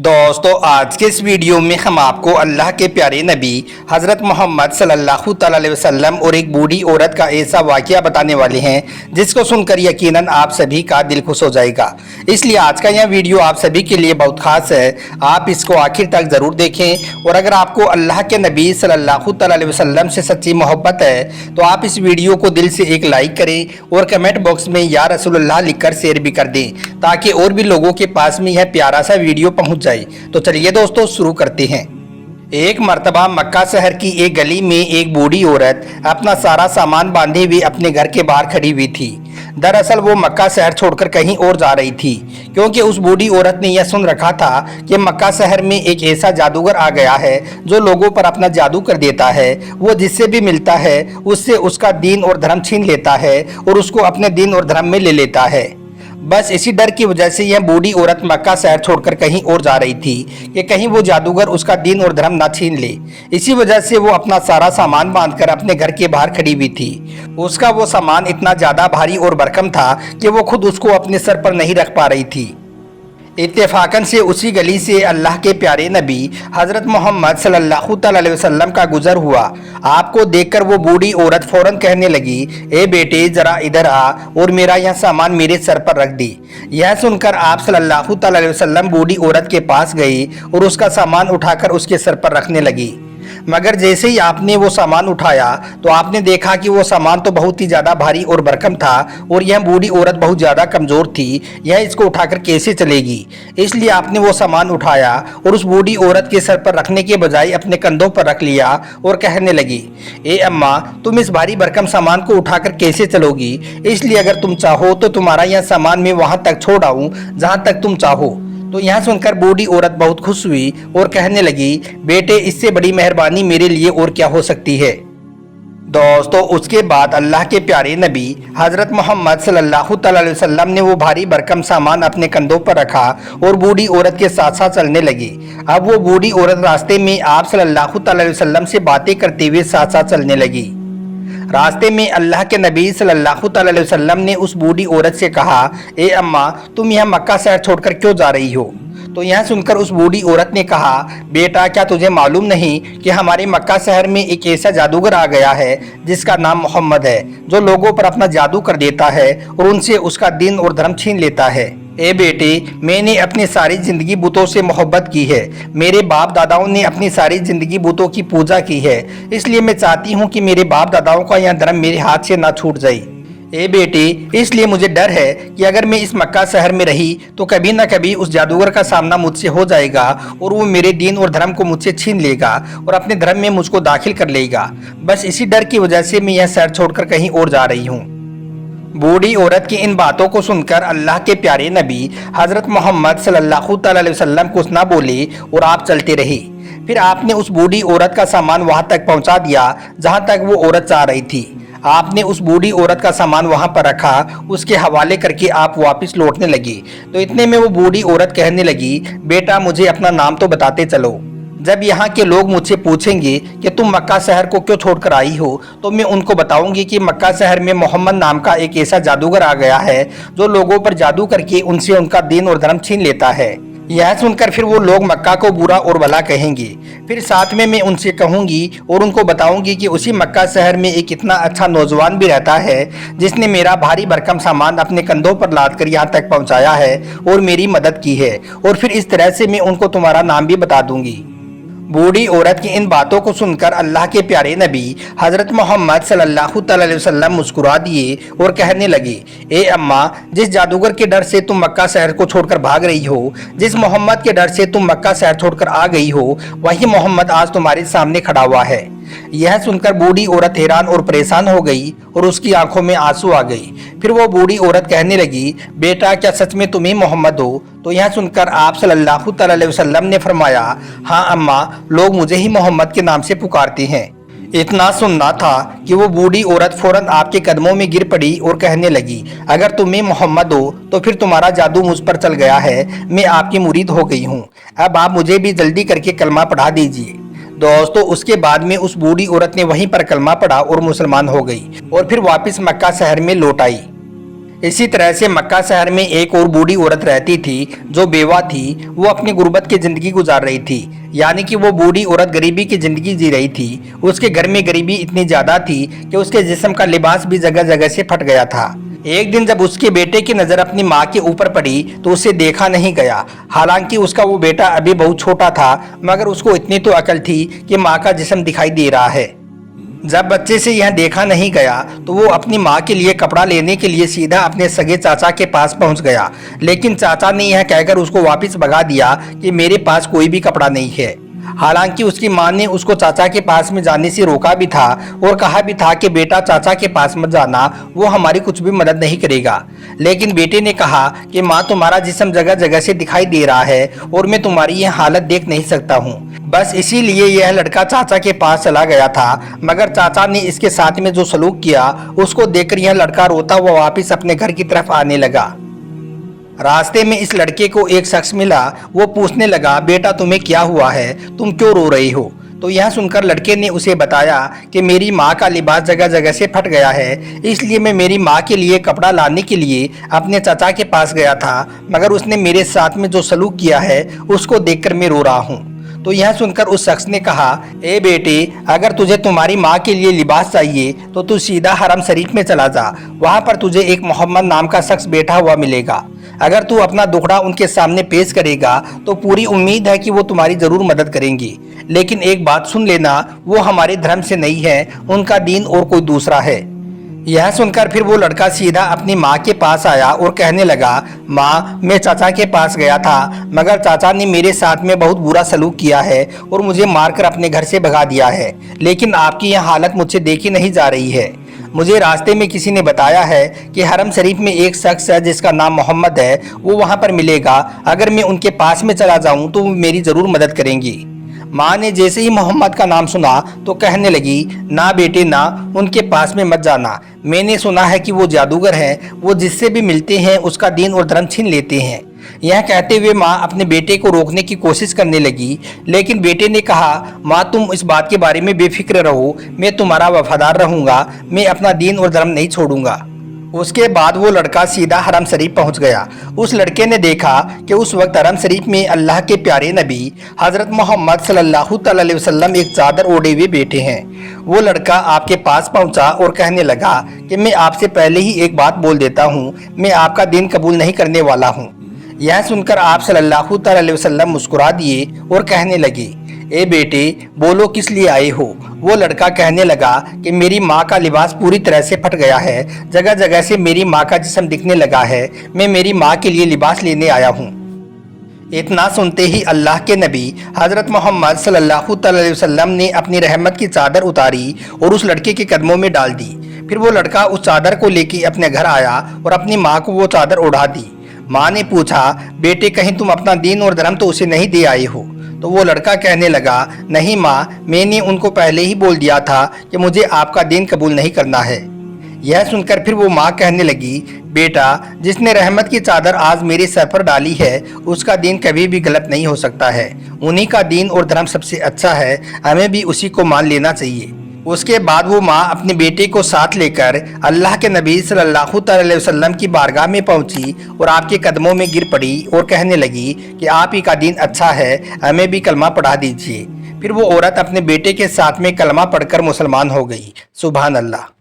दोस्तों आज के इस वीडियो में हम आपको अल्लाह के प्यारे नबी हज़रत मोहम्मद सल्लल्लाहु अलैहि वसल्लम और एक बूढ़ी औरत का ऐसा वाक़या बताने वाले हैं जिसको सुनकर यकीनन आप सभी का दिल खुश हो जाएगा। इसलिए आज का यह वीडियो आप सभी के लिए बहुत ख़ास है, आप इसको आखिर तक ज़रूर देखें। और अगर आपको अल्लाह के नबी सल्लल्लाहु अलैहि वसल्लम से सच्ची मोहब्बत है तो आप इस वीडियो को दिल से एक लाइक करें और कमेंट बॉक्स में या रसूलुल्लाह लिखकर शेयर भी कर दें ताकि और भी लोगों के पास में यह प्यारा सा वीडियो पहुँच जाए। तो चलिए दोस्तों शुरू करते हैं। एक मर्तबा मक्का शहर की एक गली में एक बूढ़ी औरत अपना सारा सामान बांधे हुए अपने घर के बाहर खड़ी हुई थी। दरअसल वो मक्का शहर छोड़कर कहीं और जा रही थी, क्योंकि उस बूढ़ी औरत ने यह सुन रखा था कि मक्का शहर में एक ऐसा जादूगर आ गया है जो लोगों पर अपना जादू कर देता है। वो जिससे भी मिलता है उससे उसका दीन और धर्म छीन लेता है और उसको अपने दीन और धर्म में ले लेता है। बस इसी डर की वजह से यह बूढ़ी औरत मक्का शहर छोड़कर कहीं और जा रही थी कि कहीं वो जादूगर उसका दीन और धर्म ना छीन ले। इसी वजह से वो अपना सारा सामान बांधकर अपने घर के बाहर खड़ी हुई थी। उसका वो सामान इतना ज़्यादा भारी और भरकम था कि वो खुद उसको अपने सर पर नहीं रख पा रही थी। इत्तेफाकन से उसी गली से अल्लाह के प्यारे नबी हज़रत मोहम्मद सल्लल्लाहु अलैहि वसल्लम का गुजर हुआ। आपको देखकर वो बूढ़ी औरत फौरन कहने लगी, ए बेटे ज़रा इधर आ और मेरा यह सामान मेरे सर पर रख दी। यह सुनकर आप सल्लल्लाहु अलैहि वसल्लम बूढ़ी औरत के पास गई और उसका सामान उठाकर उसके सर पर रखने लगी। मगर जैसे ही आपने वो सामान उठाया तो आपने देखा कि वो सामान तो बहुत ही ज़्यादा भारी और भरकम था और यह बूढ़ी औरत बहुत ज़्यादा कमज़ोर थी, यह इसको उठाकर कैसे चलेगी। इसलिए आपने वो सामान उठाया और उस बूढ़ी औरत के सर पर रखने के बजाय अपने कंधों पर रख लिया और कहने लगी, ए अम्मा तुम इस भारी भरकम सामान को उठाकर कैसे चलोगी, इसलिए अगर तुम चाहो तो तुम्हारा यह सामान मैं वहाँ तक छोड़ आऊँ जहाँ तक तुम चाहो। तो यह सुनकर बूढ़ी औरत बहुत खुश हुई और कहने लगी, बेटे इससे बड़ी मेहरबानी मेरे लिए और क्या हो सकती है। दोस्तों उसके बाद अल्लाह के प्यारे नबी हज़रत मोहम्मद सल्लल्लाहु अलैहि वसल्लम ने वो भारी भरकम सामान अपने कंधों पर रखा और बूढ़ी औरत के साथ साथ चलने लगी। अब वो बूढ़ी औरत रास्ते में आप सल्लल्लाहु अलैहि वसल्लम से बातें करते हुए साथ साथ चलने लगी। रास्ते में अल्लाह के नबी सल्लल्लाहु अलैहि वसल्लम ने उस बूढ़ी औरत से कहा, ए अम्मा तुम यह मक्का शहर छोड़कर क्यों जा रही हो। तो यह सुनकर उस बूढ़ी औरत ने कहा, बेटा क्या तुझे मालूम नहीं कि हमारे मक्का शहर में एक ऐसा जादूगर आ गया है जिसका नाम मोहम्मद है, जो लोगों पर अपना जादू कर देता है और उनसे उसका दीन और धर्म छीन लेता है। ए बेटे मैंने अपनी सारी ज़िंदगी बुतों से मोहब्बत की है, मेरे बाप दादाओं ने अपनी सारी ज़िंदगी बुतों की पूजा की है, इसलिए मैं चाहती हूँ कि मेरे बाप दादाओं का यह धर्म मेरे हाथ से ना छूट जाए। ए बेटे इसलिए मुझे डर है कि अगर मैं इस मक्का शहर में रही तो कभी ना कभी उस जादूगर का सामना मुझसे हो जाएगा और वो मेरे दीन और धर्म को मुझसे छीन लेगा और अपने धर्म में मुझको दाखिल कर लेगा। बस इसी डर की वजह से मैं यह शहर छोड़कर कहीं और जा रही हूँ। बूढ़ी औरत की इन बातों को सुनकर अल्लाह के प्यारे नबी हज़रत मोहम्मद सल्लल्लाहु अलैहि वसल्लम कुछ ना बोले और आप चलते रहे। फिर आपने उस बूढ़ी औरत का सामान वहाँ तक पहुँचा दिया जहाँ तक वो औरत चाह रही थी। आपने उस बूढ़ी औरत का सामान वहाँ पर रखा, उसके हवाले करके आप वापस लौटने लगी। तो इतने में वो बूढ़ी औरत कहने लगी, बेटा मुझे अपना नाम तो बताते चलो। जब यहाँ के लोग मुझसे पूछेंगे कि तुम मक्का शहर को क्यों छोड़कर आई हो तो मैं उनको बताऊंगी कि मक्का शहर में मोहम्मद नाम का एक ऐसा जादूगर आ गया है जो लोगों पर जादू करके उनसे उनका दीन और धर्म छीन लेता है। यह सुनकर फिर वो लोग मक्का को बुरा और भला कहेंगे। फिर साथ में मैं उनसे कहूँगी और उनको बताऊँगी कि उसी मक्का शहर में एक इतना अच्छा नौजवान भी रहता है जिसने मेरा भारी भरकम सामान अपने कंधों पर लाद कर यहाँ तक पहुँचाया है और मेरी मदद की है। और फिर इस तरह से मैं उनको तुम्हारा नाम भी बता दूँगी। बूढ़ी औरत की इन बातों को सुनकर अल्लाह के प्यारे नबी हज़रत मोहम्मद सल्लल्लाहु अलैहि वसल्लम मुस्कुरा दिए और कहने लगे, ए अम्मा जिस जादूगर के डर से तुम मक्का शहर को छोड़कर भाग रही हो, जिस मोहम्मद के डर से तुम मक्का शहर छोड़कर आ गई हो, वही मोहम्मद आज तुम्हारे सामने खड़ा हुआ है। यह सुनकर बूढ़ी औरत हैरान और परेशान हो गई और उसकी आंखों में आंसू आ गई। फिर वो बूढ़ी औरत कहने लगी, बेटा क्या सच में तुम ही मोहम्मद हो। तो यह सुनकर आप सल्लल्लाहु अलैहि वसल्लम ने फरमाया, हाँ अम्मा लोग मुझे ही मोहम्मद के नाम से पुकारते हैं। इतना सुनना था कि वो बूढ़ी औरत फौरन आपके कदमों में गिर पड़ी और कहने लगी, अगर तुम ही मोहम्मद हो तो फिर तुम्हारा जादू मुझ पर चल गया है, मैं आपकी मुरीद हो गई हूँ। अब आप मुझे भी जल्दी करके कलमा पढ़ा दीजिए। दोस्तों उसके बाद में उस बूढ़ी औरत ने वहीं पर कलमा पढ़ा और मुसलमान हो गई और फिर वापस मक्का शहर में लौट आई। इसी तरह से मक्का शहर में एक और बूढ़ी औरत रहती थी जो बेवा थी। वो अपनी गुर्बत की जिंदगी गुजार रही थी, यानी कि वो बूढ़ी औरत गरीबी की जिंदगी जी रही थी। उसके घर में गरीबी इतनी ज्यादा थी कि उसके जिस्म का लिबास भी जगह जगह से फट गया था। एक दिन जब उसके बेटे की नज़र अपनी माँ के ऊपर पड़ी तो उसे देखा नहीं गया। हालांकि उसका वो बेटा अभी बहुत छोटा था, मगर उसको इतनी तो अकल थी कि माँ का जिस्म दिखाई दे रहा है। जब बच्चे से यह देखा नहीं गया तो वो अपनी माँ के लिए कपड़ा लेने के लिए सीधा अपने सगे चाचा के पास पहुंच गया, लेकिन चाचा ने यह कहकर उसको वापस भगा दिया कि मेरे पास कोई भी कपड़ा नहीं है। हालांकि उसकी माँ ने उसको चाचा के पास में जाने से रोका भी था और कहा भी था कि बेटा चाचा के पास मत जाना, वो हमारी कुछ भी मदद नहीं करेगा। लेकिन बेटे ने कहा कि माँ तुम्हारा जिस्म जगह जगह से दिखाई दे रहा है और मैं तुम्हारी यह हालत देख नहीं सकता हूँ। बस इसीलिए यह लड़का चाचा के पास चला गया था, मगर चाचा ने इसके साथ में जो सलूक किया उसको देखकर यह लड़का रोता हुआ वापिस अपने घर की तरफ आने लगा। रास्ते में इस लड़के को एक शख्स मिला। वो पूछने लगा, बेटा तुम्हें क्या हुआ है, तुम क्यों रो रही हो? तो यह सुनकर लड़के ने उसे बताया कि मेरी माँ का लिबास जगह जगह से फट गया है, इसलिए मैं मेरी माँ के लिए कपड़ा लाने के लिए अपने चाचा के पास गया था, मगर उसने मेरे साथ में जो सलूक किया है उसको देखकर मैं रो रहा हूँ। तो यह सुनकर उस शख्स ने कहा, ए बेटे, अगर तुझे तुम्हारी माँ के लिए लिबास चाहिए तो तू सीधा हरम शरीफ में चला जा। वहाँ पर तुझे एक मोहम्मद नाम का शख्स बैठा हुआ मिलेगा। अगर तू अपना दुखड़ा उनके सामने पेश करेगा तो पूरी उम्मीद है कि वो तुम्हारी जरूर मदद करेंगी। लेकिन एक बात सुन लेना, वो हमारे धर्म से नहीं है, उनका दीन और कोई दूसरा है। यह सुनकर फिर वो लड़का सीधा अपनी माँ के पास आया और कहने लगा, माँ, मैं चाचा के पास गया था, मगर चाचा ने मेरे साथ में बहुत बुरा सलूक किया है और मुझे मारकर अपने घर से भगा दिया है। लेकिन आपकी यह हालत मुझसे देखी नहीं जा रही है। मुझे रास्ते में किसी ने बताया है कि हरम शरीफ में एक शख्स है जिसका नाम मोहम्मद है, वो वहाँ पर मिलेगा। अगर मैं उनके पास में चला जाऊँ तो वो मेरी ज़रूर मदद करेंगी। माँ ने जैसे ही मोहम्मद का नाम सुना तो कहने लगी, ना बेटे ना, उनके पास में मत जाना। मैंने सुना है कि वो जादूगर हैं, वो जिससे भी मिलते हैं उसका दीन और धर्म छीन लेते हैं। यह कहते हुए माँ अपने बेटे को रोकने की कोशिश करने लगी, लेकिन बेटे ने कहा, माँ तुम इस बात के बारे में बेफिक्र रहो, मैं तुम्हारा वफादार रहूँगा, मैं अपना दीन और धर्म नहीं छोड़ूंगा। उसके बाद वो लड़का सीधा हरम शरीफ पहुंच गया। उस लड़के ने देखा कि उस वक्त हरम शरीफ में अल्लाह के प्यारे नबी हज़रत मोहम्मद सल्लल्लाहु अलैहि वसल्लम एक चादर ओढ़े हुए बैठे हैं। वो लड़का आपके पास पहुंचा और कहने लगा कि मैं आपसे पहले ही एक बात बोल देता हूँ, मैं आपका दीन कबूल नहीं करने वाला हूँ। यह सुनकर आप सल्लल्लाहु अलैहि वसल्लम मुस्कुरा दिए और कहने लगे, ए बेटे, बोलो किस लिए आए हो? वो लड़का कहने लगा कि मेरी माँ का लिबास पूरी तरह से फट गया है, जगह जगह से मेरी माँ का जिस्म दिखने लगा है, मैं मेरी माँ के लिए लिबास लेने आया हूँ। इतना सुनते ही अल्लाह के नबी हज़रत मोहम्मद सल्लल्लाहु अलैहि वसल्लम ने अपनी रहमत की चादर उतारी और उस लड़के के कदमों में डाल दी। फिर वो लड़का उस चादर को लेकर अपने घर आया और अपनी माँ को वो चादर उड़ा दी। माँ ने पूछा, बेटे, कहीं तुम अपना दीन और धर्म तो उसे नहीं दे आए हो? तो वो लड़का कहने लगा, नहीं माँ, मैंने उनको पहले ही बोल दिया था कि मुझे आपका दीन कबूल नहीं करना है। यह सुनकर फिर वो माँ कहने लगी, बेटा, जिसने रहमत की चादर आज मेरे सर पर डाली है उसका दीन कभी भी गलत नहीं हो सकता है। उन्हीं का दीन और धर्म सबसे अच्छा है, हमें भी उसी को मान लेना चाहिए। उसके बाद वो माँ अपने बेटे को साथ लेकर अल्लाह के नबी सल्लल्लाहु अलैहि वसल्लम की बारगाह में पहुंची और आपके कदमों में गिर पड़ी और कहने लगी कि आप ही का दीन अच्छा है, हमें भी कलमा पढ़ा दीजिए। फिर वो औरत अपने बेटे के साथ में कलमा पढ़कर मुसलमान हो गई। सुभान अल्लाह।